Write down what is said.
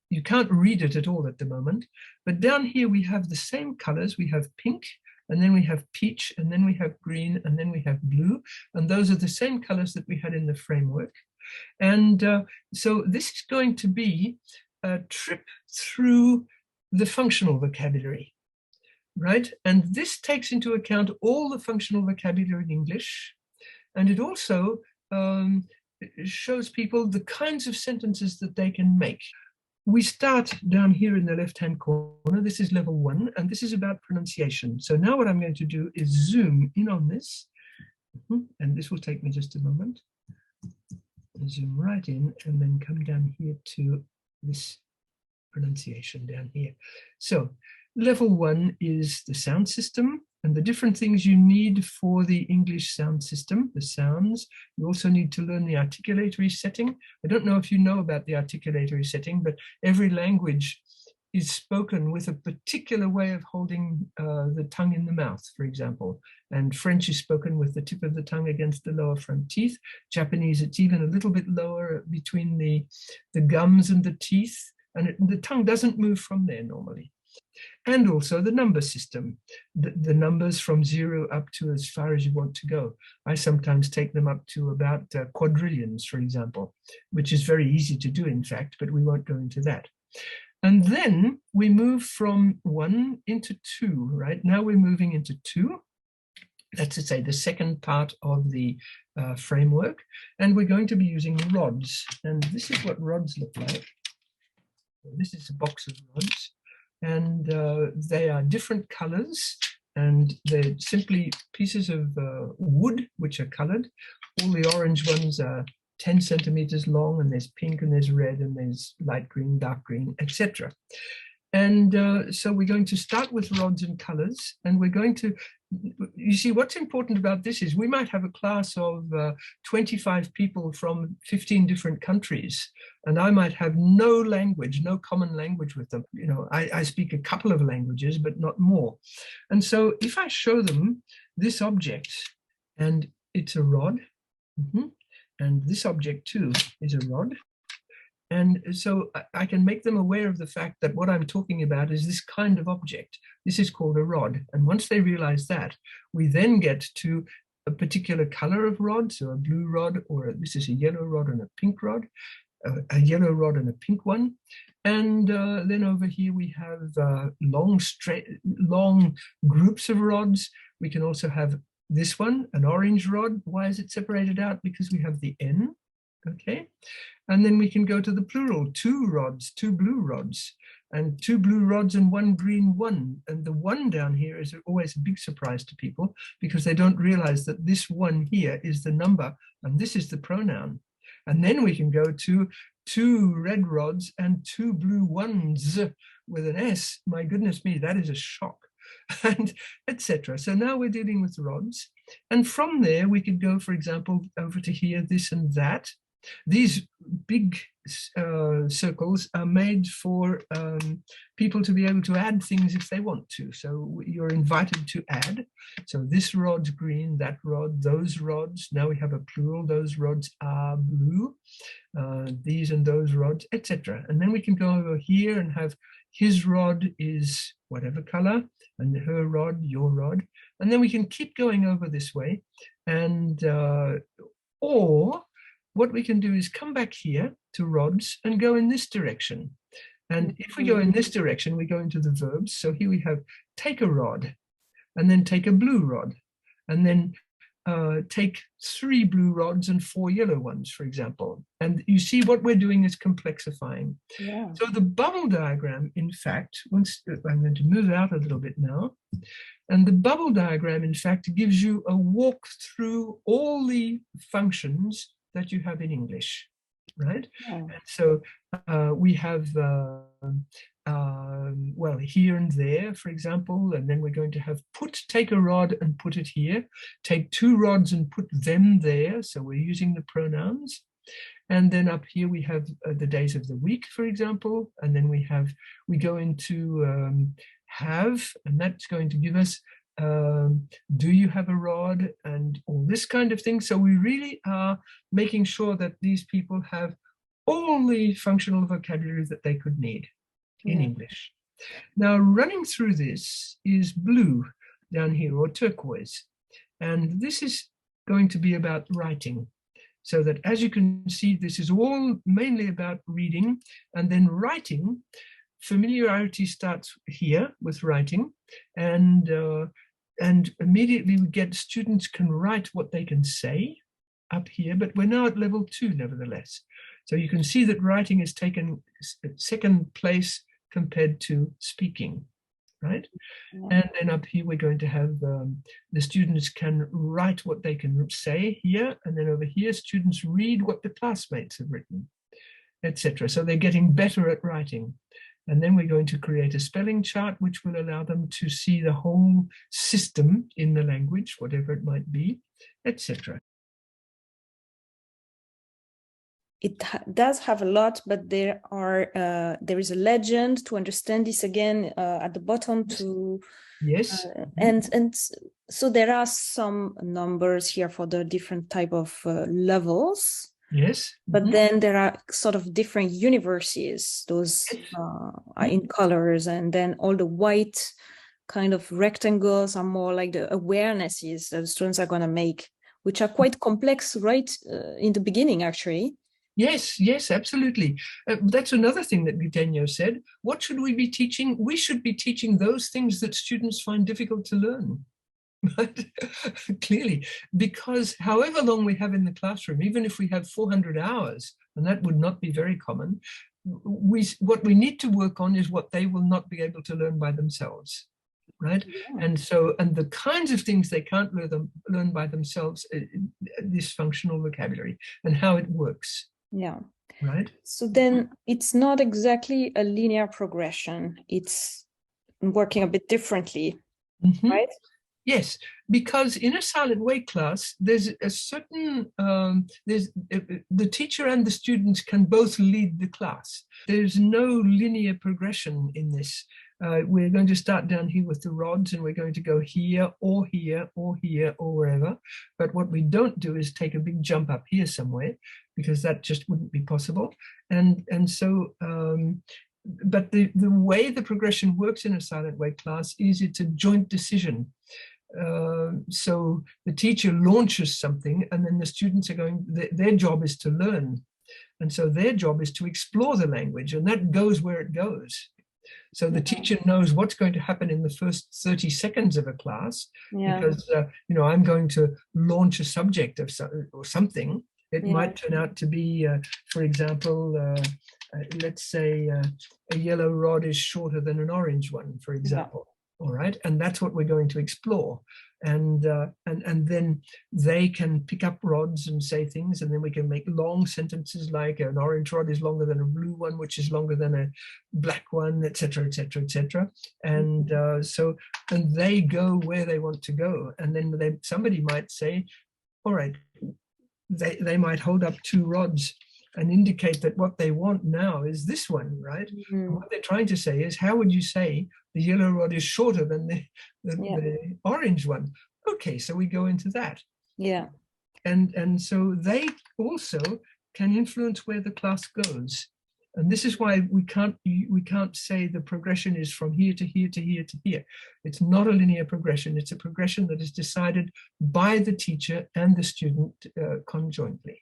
you can't read it at all at the moment. But down here we have the same colors. We have pink, and then we have peach, and then we have green, and then we have blue. And those are the same colors that we had in the framework. And so this is going to be a trip through the functional vocabulary, right? And this takes into account all the functional vocabulary in English. And it also shows people the kinds of sentences that they can make. We start down here in the left-hand corner. This is level 1, and this is about pronunciation. So now what I'm going to do is zoom in on this, and this will take me just a moment. Zoom right in, and then come down here to this pronunciation down here. So level 1 is the sound system and the different things you need for the English sound system, the sounds. You also need to learn the articulatory setting. I don't know if you know about the articulatory setting, but every language is spoken with a particular way of holding the tongue in the mouth, for example. And French is spoken with the tip of the tongue against the lower front teeth. Japanese, it's even a little bit lower between the gums and the teeth. And the tongue doesn't move from there normally. And also the number system, the numbers from 0 up to as far as you want to go. I sometimes take them up to about quadrillions, for example, which is very easy to do, in fact, but we won't go into that. And then we move from 1 into 2, right? Now we're moving into 2. That's to say the second part of the framework. And we're going to be using rods. And this is what rods look like. This is a box of rods. And they are different colors, and they're simply pieces of wood which are colored. All the orange ones are 10 centimeters long, and there's pink, and there's red, and there's light green, dark green, etc. And so we're going to start with rods and colors, and we're going to, you see, what's important about this is we might have a class of 25 people from 15 different countries, and I might have no language, no common language with them. You know, I speak a couple of languages, but not more. And so if I show them this object, and it's a rod, and this object too is a rod, and so I can make them aware of the fact that what I'm talking about is this kind of object. This is called a rod. And once they realize that, we then get to a particular color of rod, so a blue rod, or this is a yellow rod and a pink rod, a yellow rod and a pink one. And then over here we have long groups of rods. We can also have this one, an orange rod. Why is it separated out? Because we have the N. Okay, and then we can go to the plural, 2 rods, 2 blue rods, and 2 blue rods and 1 green one. And the 1 down here is always a big surprise to people because they don't realize that this 1 here is the number and this is the pronoun. And then we can go to 2 red rods and 2 blue ones with an S. My goodness me, that is a shock. And etc. So now we're dealing with rods. And from there, we could go, for example, over to here, this and that. These big circles are made for people to be able to add things if they want to. So you're invited to add. So this rod's green, that rod, those rods. Now we have a plural. Those rods are blue. These and those rods, etc. And then we can go over here and have his rod is whatever color, and her rod, your rod. And then we can keep going over this way. And or what we can do is come back here to rods and go in this direction. And if we go in this direction, we go into the verbs. So here we have take a rod, and then take a blue rod, and then take 3 blue rods and 4 yellow ones, for example. And you see what we're doing is complexifying. Yeah. So the bubble diagram, in fact, once I'm going to move out a little bit now, and the bubble diagram, in fact, gives you a walk through all the functions that you have in English, right? Yeah. And so we have, well, here and there, for example, and then we're going to have take a rod and put it here, take 2 rods and put them there. So we're using the pronouns. And then up here we have the days of the week, for example, and then we go into have, and that's going to give us do you have a rod and all this kind of thing. So we really are making sure that these people have all the functional vocabulary that they could need in English. Now, running through this is blue down here, or turquoise. And this is going to be about writing. So that, as you can see, this is all mainly about reading, and then writing. Familiarity starts here with writing, and immediately we get students can write what they can say up here, but we're now at level 2 nevertheless. So you can see that writing is taken second place compared to speaking, right? And then up here we're going to have the students can write what they can say here, and then over here students read what the classmates have written, etc. So they're getting better at writing. And then we're going to create a spelling chart which will allow them to see the whole system in the language, whatever it might be, etc. It does have a lot, but there is a legend to understand this again at the bottom to yes, and so there are some numbers here for the different type of levels. Yes, but then there are sort of different universes. Those are in colors, and then all the white kind of rectangles are more like the awarenesses that the students are going to make, which are quite complex right in the beginning, actually. Yes, yes, absolutely. That's another thing that Gutenio said. What should we be teaching? We should be teaching those things that students find difficult to learn. Clearly, because however long we have in the classroom, even if we have 400 hours, and that would not be very common, what we need to work on is what they will not be able to learn by themselves. Right? Yeah. And the kinds of things they can't learn by themselves, this functional vocabulary and how it works. Yeah. Right. So then it's not exactly a linear progression. It's working a bit differently, right? Yes, because in a silent way class, there's a certain, the teacher and the students can both lead the class. There's no linear progression in this. We're going to start down here with the rods, and we're going to go here or here or here or wherever. But what we don't do is take a big jump up here somewhere, because that just wouldn't be possible. But the way the progression works in a silent way class is it's a joint decision. So the teacher launches something, and then the students are going, their job is to learn. And so their job is to explore the language, and that goes where it goes. So the teacher knows what's going to happen in the first 30 seconds of a class, because, I'm going to launch a subject or something. It might turn out to be, for example, let's say a yellow rod is shorter than an orange one, for example. All right, and that's what we're going to explore, and then they can pick up rods and say things, and then we can make long sentences like an orange rod is longer than a blue one, which is longer than a black one, etc., etc., etc. And and they go where they want to go, and then somebody might say, all right, they might hold up 2 rods and indicate that what they want now is this one, right? And what they're trying to say is, how would you say the yellow rod is shorter than the orange one? Okay, so we go into that. Yeah. And so they also can influence where the class goes. And this is why we can't say the progression is from here to here to here to here. It's not a linear progression. It's a progression that is decided by the teacher and the student conjointly.